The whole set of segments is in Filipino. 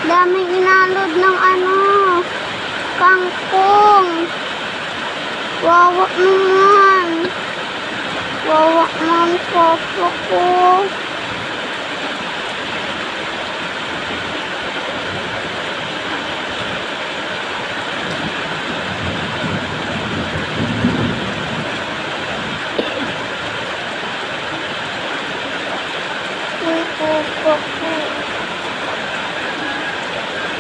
Daming inalod ng ano, kangkong. Wawa naman. Wawa naman papa ko.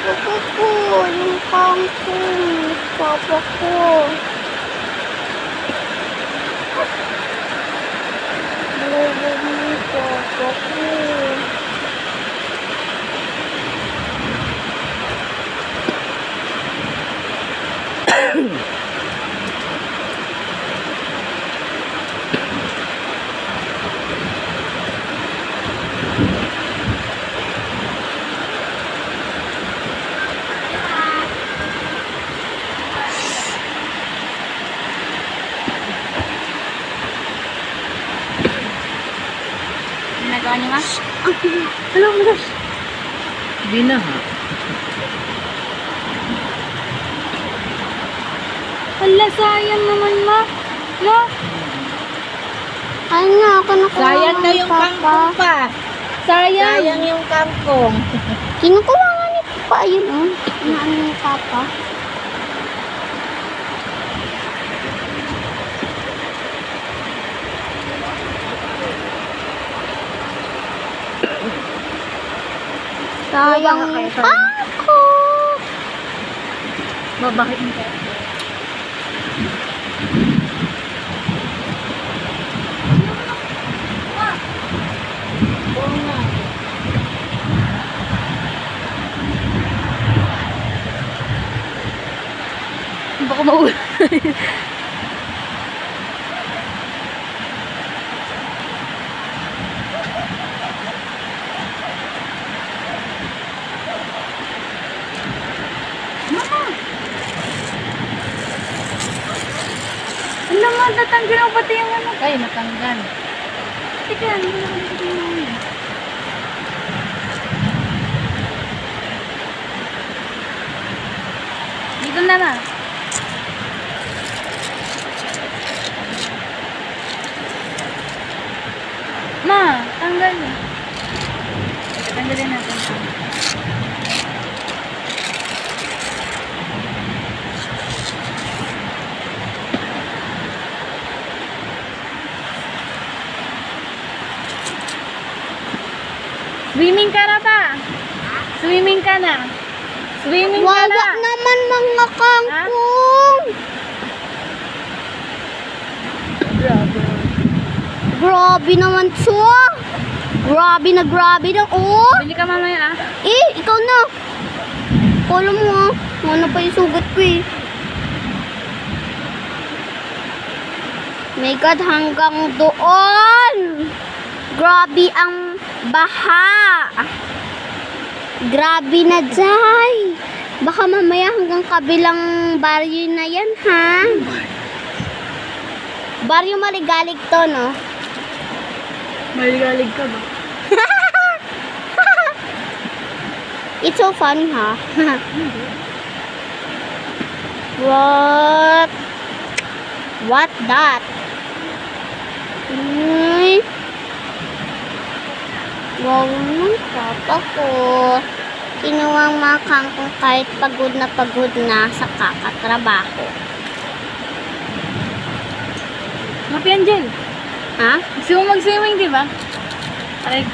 Papa ko, yung kangkong. Papa ko. Papa ko. Ginagawa niyo nga? Hello, gosh. Hindi na ha. Hala, sayang naman ma. No? Ay na, ako nakuha Sayang na ng yung papa. kangkong pa. Sayang. Sayang yung kangkong. Kinukuha nga ni papa. Ayun, oh. Inaano ni papa. Sayang yung pako. Bakit mo ka? Oo nga. Baka maulan. Ano mo, tatanggal mo pati yung ano? Ay, natanggal. Teka, ano na ako dito yung ano? Dito na na. Ma, tanggal. Tanggalin natin. Swimming ka na pa. Swimming ka na. Swimming ka Wawa na. naman mga kangkong. Grabe. Grabe naman to. Grabe na, oh. Bili ka mamaya ah. Eh, ikaw na. Kala mo ah. Ano pa yung sugat ko eh. My God, hanggang doon. Grabe ang baha. Grabe na, Jai. Baka mamaya hanggang kabilang baryo na yan, ha? Baryo Maligalig to, no? Maligalig ka ba? It's so funny, ha? What? What that? Wow, nung papa ko. Kinuwang mga kangkong kahit pagod na sa kakatrabaho. Mapi Angel. Ha? Gusto mo mag-swimming, di ba? Ay,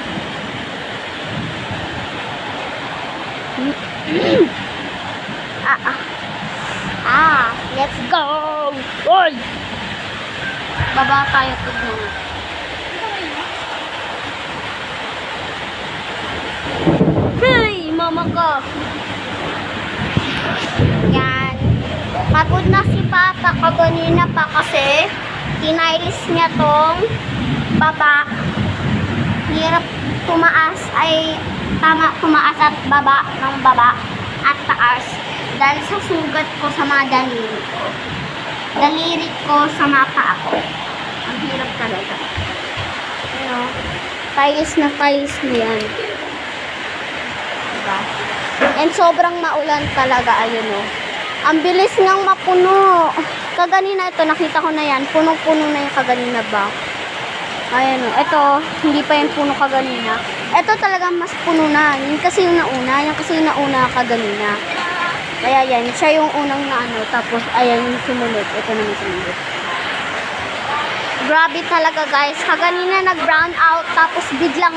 Let's go! Oy! Baba tayo tignan. Hey, mama ko. Yan. Pagod na si Papa kaganina pa kasi tinailis niya tong baba. Hirap tumaas ay tama tumaas at baba ng baba at taas. Dahil sa sugat ko sa mga daliri ko. Daliri ko sa mga paa ko. Ang hirap talaga. Tiles na yan. Diba? And sobrang maulan talaga, ayun o. Ang bilis ngang mapuno. Kaganina ito, nakita ko na yan. Punong-puno na yung kaganina ba? Ayan o. Ito, hindi pa yan puno kaganina. Ito talagang mas puno na. Yan kasi yung nauna. Yan kasi yung nauna kaganina. Kaya yan, siya yung unang na ano. Tapos, ayan yung sumunod. Ito na yung sumunod. Grabe talaga guys. Kaganina nag-brown out. Tapos biglang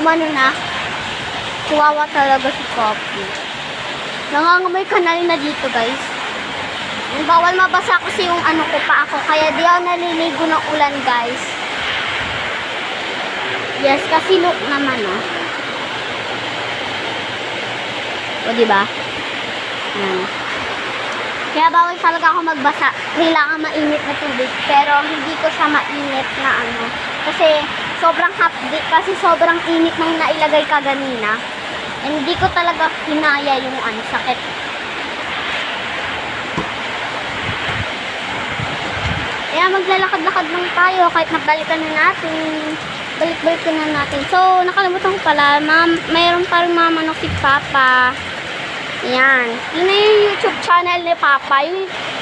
umano na. Kuwawa talaga si Poppy. Nangangamoy kanal na dito guys. Bawal mabasa kasi yung ano ko pa ako. Kaya di ako naliligo ng ulan guys. Yes, kasi look naman oh. O diba? Yan. Kaya bawal talaga ako magbasa. Kailangan mainit na tubig. Pero hindi ko siya mainit na ano. Kasi sobrang hapdi. Kasi sobrang init nang nailagay kaganina. And hindi ko talaga kinaya yung ano, sakit. Kaya maglalakad-lakad lang tayo kahit nabalikan na natin. Balik-balikan na natin. So, nakalimutan ko pala. Mayroon pa rin mamanok si Papa. Yan. Yun na yung YouTube channel ni Papa.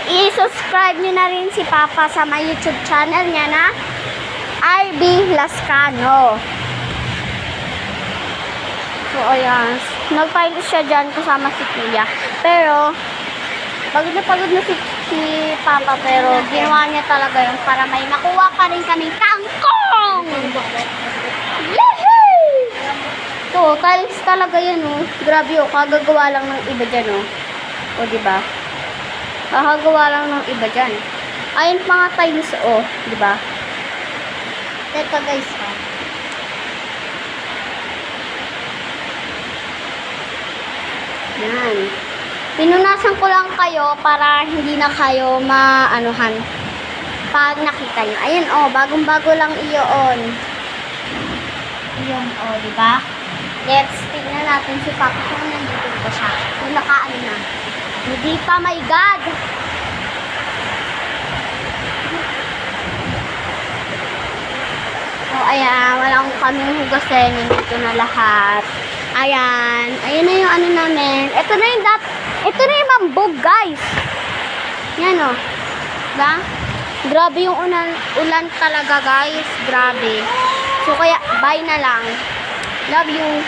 I-subscribe nyo na rin si Papa sa my YouTube channel niya na RB Lascano. So, ayan. Nag-file siya dyan kasama si Kuya. Pero, pagod na si Papa. Pero, ginawa niya talaga yun para may makuha pa rin kaming kangkong! Yehey! So, tiles talaga yan, oh. Grabe, oh. Kagagawa lang ng iba dyan, oh. O, diba? Kagagawa lang ng iba dyan. Ayun mga tiles, oh. Diba? Teka, guys, ha. Yan. Pinunasan ko lang kayo para hindi na kayo maanuhan pag nakita nyo. Ayan, oh, bagong-bago lang iyon. Iyon, oh, diba? Let's tingnan natin si Papa kung nandito pa siya. Kung nakaano na. Hindi pa, my God! Oh, ayan, walang kaming hugasin. Nandito na lahat. Ayan. Ayan na yung ano namin. Ito na yung mambog, guys. Yan, oh. Diba? Grabe yung ulan talaga, guys. Grabe. So, kaya, bye na lang. Love you.